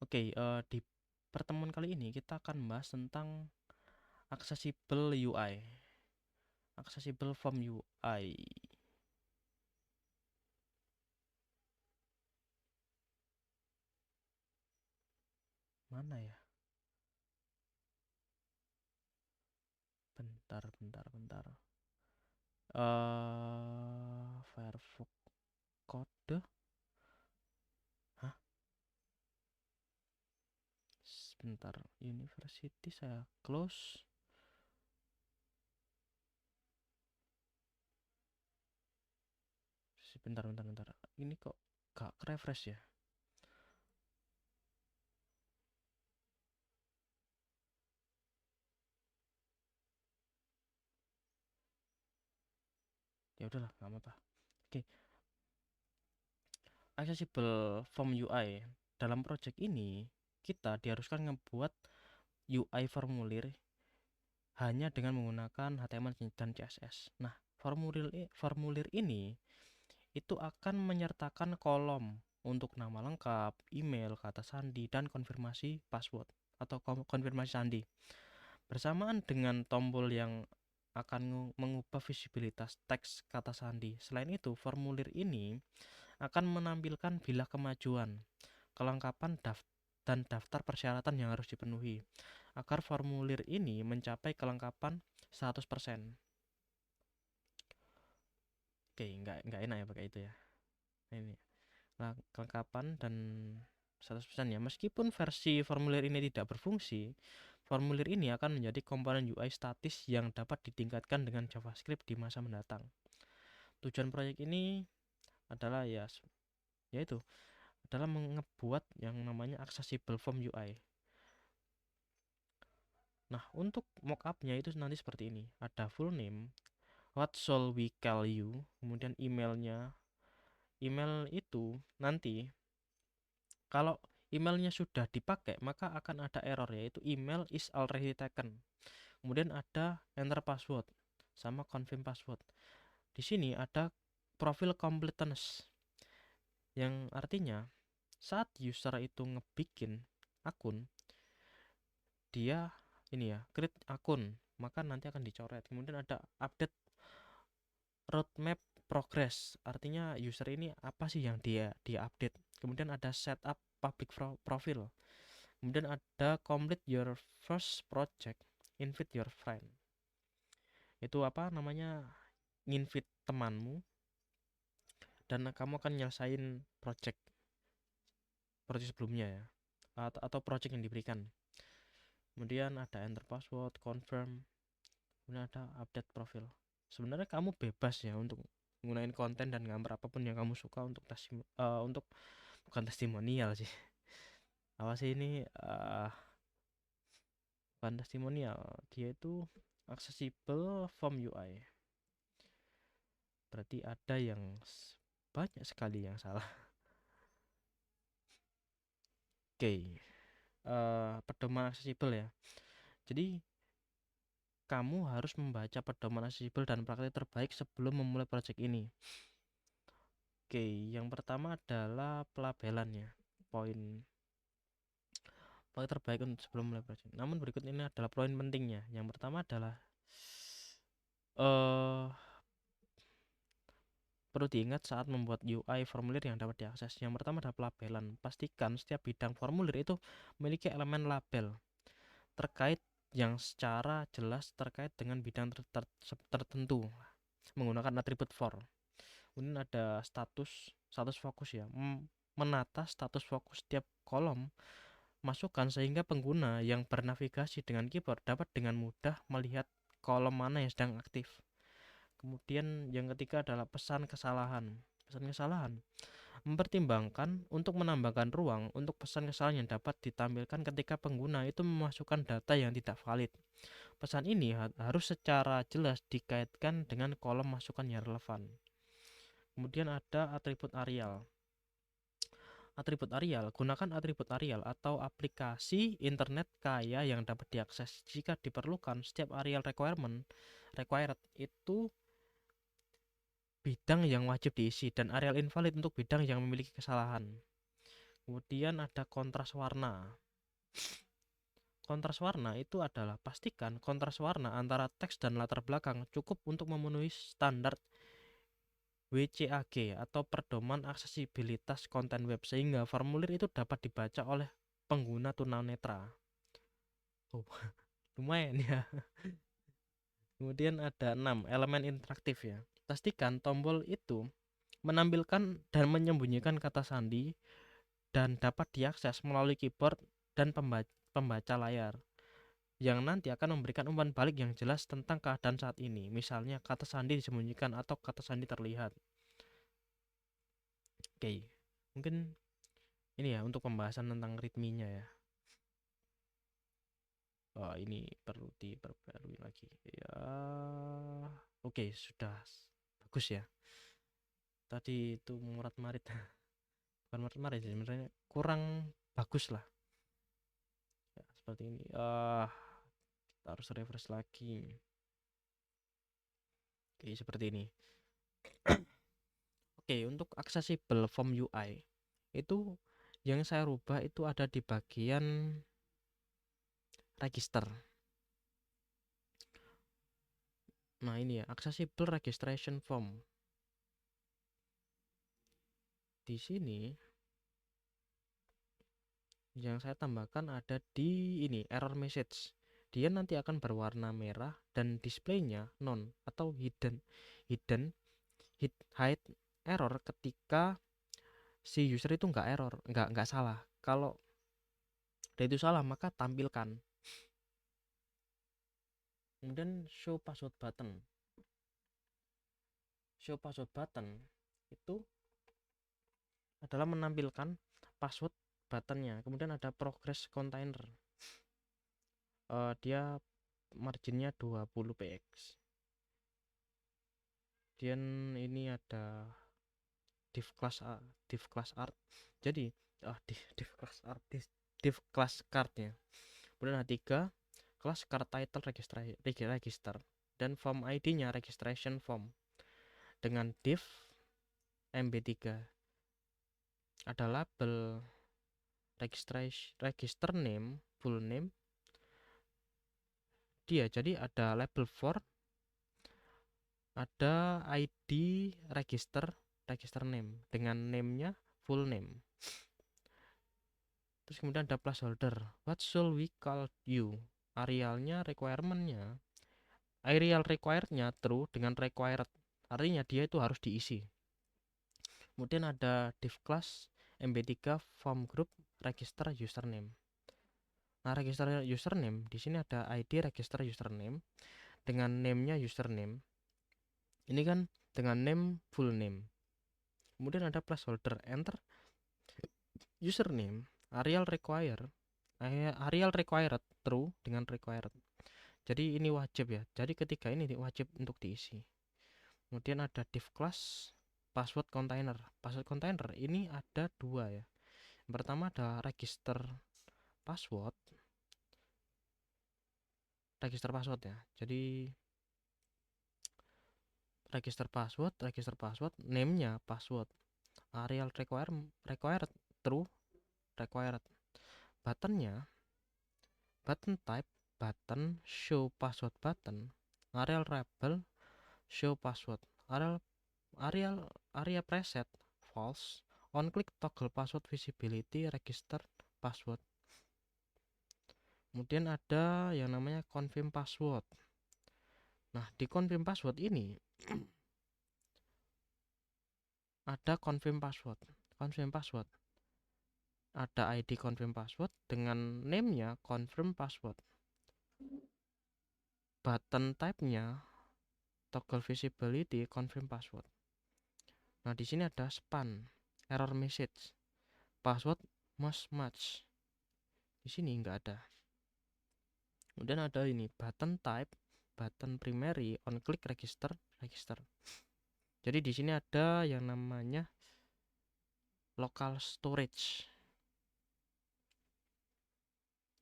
Oke, di pertemuan kali ini kita akan membahas tentang accessible UI, accessible form UI. Mana ya? Bentar. Firefox Code. Hah? Sebentar. University saya close. Bentar. Ini kok gak refresh ya? Ya udahlah, nggak apa-apa. Oke, accessible form UI. Dalam project ini kita diharuskan ngebuat UI formulir hanya dengan menggunakan HTML dan CSS. Nah, formulir ini itu akan menyertakan kolom untuk nama lengkap, email, kata sandi, dan konfirmasi password atau konfirmasi sandi. Bersamaan dengan tombol yang akan mengubah visibilitas teks kata sandi. Selain itu, formulir ini akan menampilkan bilah kemajuan, kelengkapan dan daftar persyaratan yang harus dipenuhi agar formulir ini mencapai kelengkapan 100%. Oke, nggak enak ya pakai itu ya. Nah, ini kelengkapan dan 100% ya. Meskipun versi formulir ini tidak berfungsi, formulir ini akan menjadi komponen UI statis yang dapat ditingkatkan dengan JavaScript di masa mendatang. Tujuan proyek ini adalah yaitu adalah mengebuat yang namanya accessible form UI. Nah, untuk mockupnya itu nanti seperti ini. Ada full name, what shall we call you, kemudian emailnya. Email itu nanti kalau emailnya sudah dipakai maka akan ada error yaitu email is already taken. Kemudian ada enter password sama confirm password. Di sini ada profile completeness yang artinya saat user itu ngebikin akun, dia ini ya create akun maka nanti akan dicoret. Kemudian ada update roadmap progress, artinya user ini apa sih yang dia update. Kemudian ada setup public profile. Kemudian ada complete your first project, invite your friend. Itu apa namanya, nginvite temanmu dan kamu akan nyelesain project project sebelumnya ya, atau project yang diberikan. Kemudian ada enter password, confirm, kemudian ada update profil. Sebenarnya kamu bebas ya untuk menggunakan konten dan gambar apapun yang kamu suka untuk bukan testimonial sih. Apa sih ini, bukan testimonial, dia itu accessible form UI. Berarti ada yang banyak sekali yang salah. Oke, pedoman aksesibel ya. Jadi kamu harus membaca pedoman aksesibel dan praktik terbaik sebelum memulai project ini. Oke, yang pertama adalah pelabelannya. Poin poin terbaik untuk sebelum memulai project. Namun berikut ini adalah poin pentingnya. Yang pertama adalah eh perlu diingat saat membuat UI formulir yang dapat diakses. Yang pertama adalah pelabelan. Pastikan setiap bidang formulir itu memiliki elemen label terkait yang secara jelas terkait dengan bidang tertentu menggunakan atribut for. Kemudian ada status fokus ya. Menata status fokus setiap kolom masukkan sehingga pengguna yang bernavigasi dengan keyboard dapat dengan mudah melihat kolom mana yang sedang aktif. Kemudian yang ketiga adalah pesan kesalahan. Pesan kesalahan mempertimbangkan untuk menambahkan ruang untuk pesan kesalahan yang dapat ditampilkan ketika pengguna itu memasukkan data yang tidak valid. Pesan ini harus secara jelas dikaitkan dengan kolom masukan yang relevan. Kemudian ada atribut Arial. Atribut Arial, gunakan atribut Arial atau aplikasi internet kaya yang dapat diakses jika diperlukan. Setiap Arial required itu bidang yang wajib diisi dan Arial invalid untuk bidang yang memiliki kesalahan. Kemudian ada kontras warna. Kontras warna itu adalah pastikan kontras warna antara teks dan latar belakang cukup untuk memenuhi standar WCAG atau Pedoman Aksesibilitas Konten Web sehingga formulir itu dapat dibaca oleh pengguna tunanetra. Oh, lumayan ya. Kemudian ada 6 elemen interaktif ya. Pastikan tombol itu menampilkan dan menyembunyikan kata sandi dan dapat diakses melalui keyboard dan pembaca layar, yang nanti akan memberikan umpan balik yang jelas tentang keadaan saat ini. Misalnya kata sandi disembunyikan atau kata sandi terlihat. Oke, mungkin ini ya untuk pembahasan tentang ritminya ya. Oh, ini perlu diperbarui lagi. Ya, oke, sudah bagus ya. Tadi itu murat-marit, bukan murat-marit sih, sebenarnya kurang bagus lah. Ya, seperti ini. Kita harus refresh lagi. Oke, seperti ini. Oke, untuk accessible form UI itu yang saya rubah itu ada di bagian register. Nah, ini ya, accessible registration form. Di sini yang saya tambahkan ada di ini error message. Dia nanti akan berwarna merah dan displaynya none atau hidden hide error ketika si user itu nggak error, nggak salah. Kalau dia itu salah maka tampilkan. Kemudian show password button. Show password button itu adalah menampilkan password buttonnya. Kemudian ada progress container. Dia marginnya 20 px. Kemudian ini ada div class art. Jadi div class cardnya. Kemudian ada 3 class card title register dan form ID-nya registration form dengan div mb3. Ada label register name full name dia, jadi ada label for, ada ID register name dengan name-nya full name. Terus kemudian ada placeholder, what should we call you. Arealnya requirementnya areal requirednya true dengan required, artinya dia itu harus diisi. Kemudian ada div class mb3 form group register username. Nah, register username di sini ada ID register username dengan name-nya username. Ini kan dengan name full name. Kemudian ada placeholder enter username areal required true dengan required. Jadi ini wajib ya. Jadi ketika ini wajib untuk diisi. Kemudian ada div class password container. Password container ini ada 2 ya. Yang pertama ada register password ya. Jadi register password name-nya password, areal required true required, buttonnya button type button, show password button, areal label show password, area preset false, on click toggle password visibility register password. Kemudian ada yang namanya confirm password. Nah, di confirm password ini ada confirm password. Ada ID confirm password dengan name-nya confirm password. Button type-nya toggle visibility confirm password. Nah, di sini ada span error message password must match. Di sini enggak ada. Kemudian ada ini button type button primary on click register. Jadi di sini ada yang namanya local storage.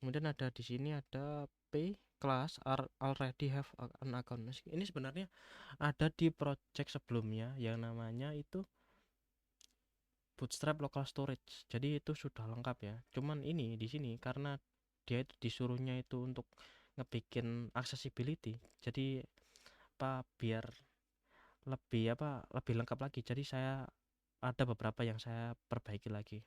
Kemudian ada di sini ada P class already have an account. Ini sebenarnya ada di project sebelumnya yang namanya itu Bootstrap local storage. Jadi itu sudah lengkap ya. Cuman ini di sini karena dia itu disuruhnya itu untuk ngebikin accessibility. Jadi biar lebih lengkap lagi. Jadi saya ada beberapa yang saya perbaiki lagi.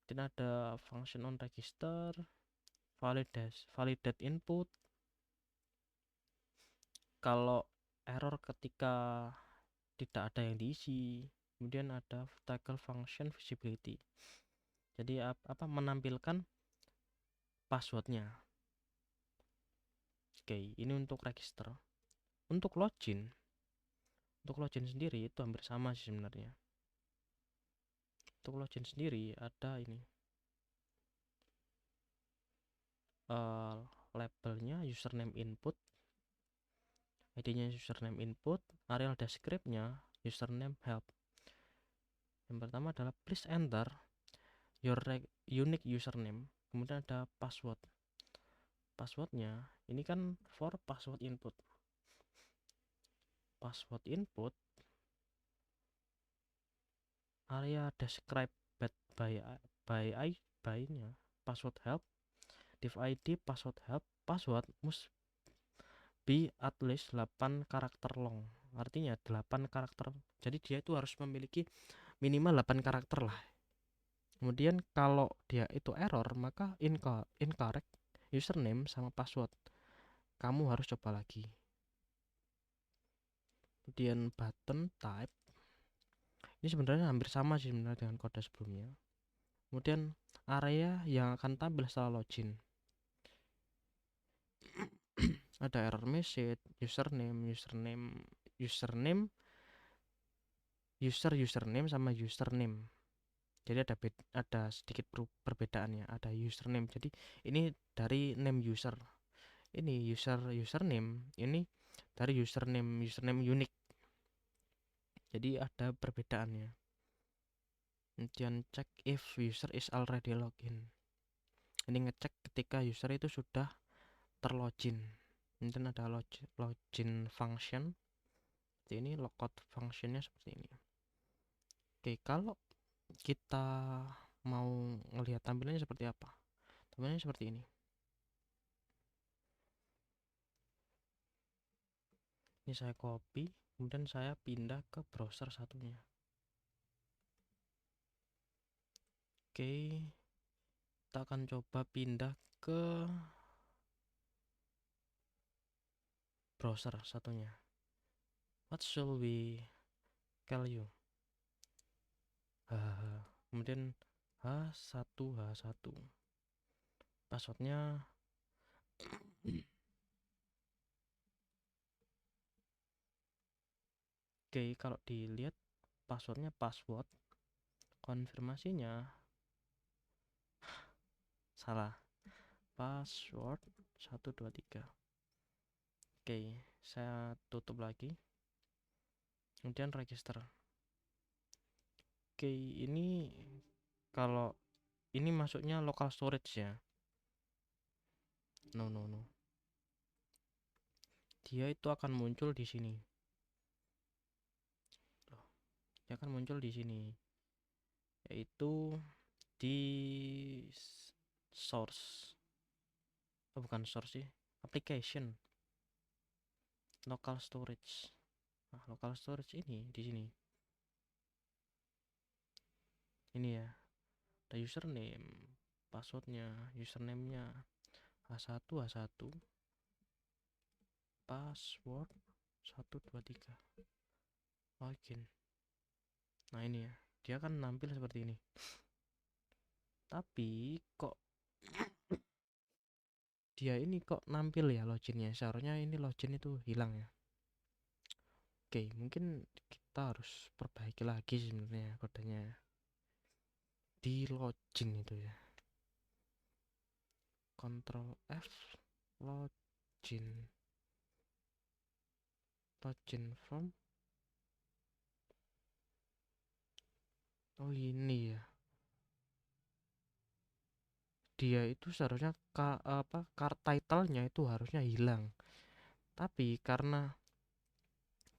Dan ada function on register, validate input. Kalau error ketika tidak ada yang diisi. Kemudian ada tackle function visibility. Jadi menampilkan passwordnya. Oke, ini untuk register. Untuk login sendiri itu hampir sama sih sebenarnya. Untuk login sendiri ada ini labelnya username input, ID-nya username input, areal descriptnya username help. Yang pertama adalah please enter your unique username, kemudian ada password. Passwordnya ini kan for password input. Password input area described by nya password help, div id password help, password must be at least 8 karakter long, artinya 8 karakter, jadi dia itu harus memiliki minimal 8 karakter lah. Kemudian kalau dia itu error maka incorrect username sama password, kamu harus coba lagi. Kemudian button type ini sebenarnya hampir sama sih sebenarnya dengan kode sebelumnya. Kemudian area yang akan tampil setelah login ada error message, username, username sama username. Jadi ada sedikit perbedaannya. Ada username. Jadi ini dari name user. Ini username. Ini dari username unique. Jadi ada perbedaannya. Kemudian check if user is already login. Ini ngecek ketika user itu sudah terlogin. Kemudian ada login function. Seperti ini, logout functionnya seperti ini. Oke, kalau kita mau ngelihat tampilannya seperti apa, tampilannya seperti ini. Ini saya copy, kemudian saya pindah ke browser satunya. Oke, kita akan coba pindah ke browser satunya. What should we call you? Kemudian H1 passwordnya oke, kalau dilihat passwordnya password, konfirmasinya salah, password 123. Oke, saya tutup lagi, kemudian register. Oke, ini kalau ini masuknya local storage ya. No. Dia itu akan muncul di sini. Dia akan muncul di sini. Yaitu di source. Bukan source sih, application. Local storage. Nah, local storage ini di sini. Ini ya. Ada username, passwordnya, username-nya H1 password 123 login. Nah ini ya, dia akan nampil seperti ini. Tapi kok dia ini kok nampil ya loginnya, seharusnya ini login itu hilang ya. Oke, mungkin kita harus perbaiki lagi sebenarnya kodenya di login itu ya. Ctrl F, login from. Oh ini ya, dia itu seharusnya card title-nya itu harusnya hilang, tapi karena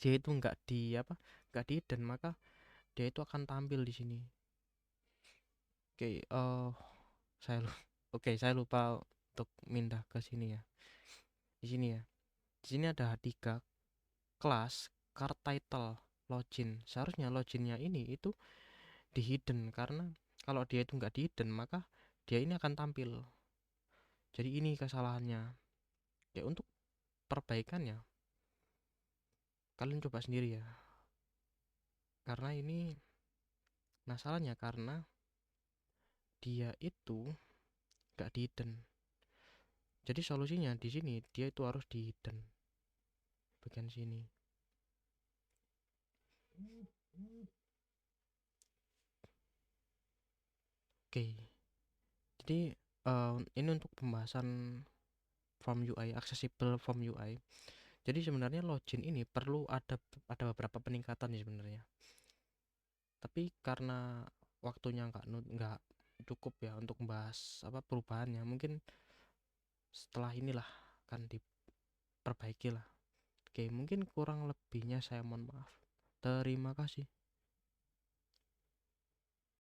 dia itu nggak di hidden, maka dia itu akan tampil di sini. Oke, saya lupa untuk pindah ke sini ya. Di sini ya. Di sini ada tiga kelas card title login. Seharusnya loginnya ini itu di hidden, karena kalau dia itu nggak di hidden maka dia ini akan tampil. Jadi ini kesalahannya. Ya untuk perbaikannya kalian coba sendiri ya. Karena ini masalahnya karena dia itu nggak di hidden. Jadi solusinya di sini dia itu harus di hidden bagian sini. Oke. Jadi ini untuk pembahasan form UI, accessible form UI. Jadi sebenarnya login ini perlu ada beberapa peningkatan sih sebenarnya. Tapi karena waktunya nggak cukup ya untuk membahas apa perubahannya, mungkin setelah inilah akan diperbaiki lah. Oke, mungkin kurang lebihnya saya mohon maaf. Terima kasih.